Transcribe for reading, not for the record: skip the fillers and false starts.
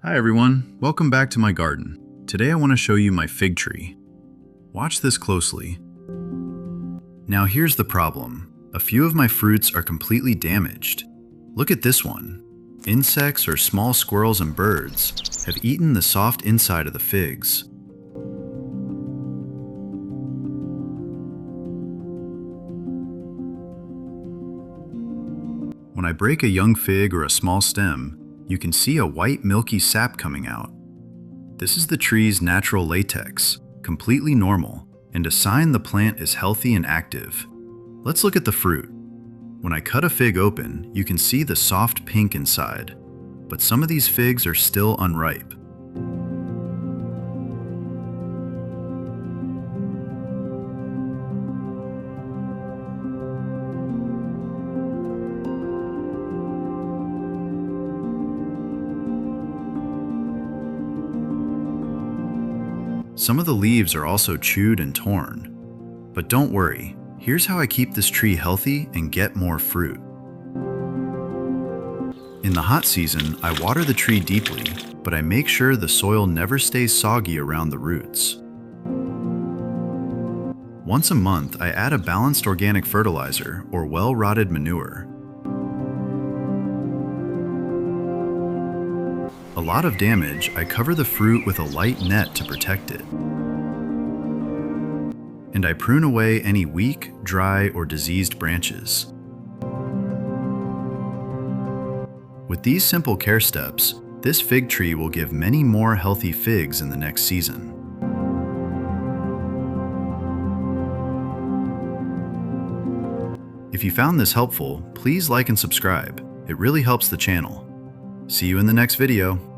Hi everyone, welcome back to my garden. Today I want to show you my fig tree. Watch this closely. Now here's the problem. A few of my fruits are completely damaged. Look at this one. Insects or small squirrels and birds have eaten the soft inside of the figs. When I break a young fig or a small stem, you can see a white milky sap coming out. This is the tree's natural latex, completely normal, and a sign the plant is healthy and active. Let's look at the fruit. When I cut a fig open, you can see the soft pink inside, but some of these figs are still unripe. Some of the leaves are also chewed and torn. But don't worry, here's how I keep this tree healthy and get more fruit. In the hot season, I water the tree deeply, but I make sure the soil never stays soggy around the roots. Once a month, I add a balanced organic fertilizer or well-rotted manure. A lot of damage, I cover the fruit with a light net to protect it. And I prune away any weak, dry, or diseased branches. With these simple care steps, this fig tree will give many more healthy figs in the next season. If you found this helpful, please like and subscribe. It really helps the channel. See you in the next video.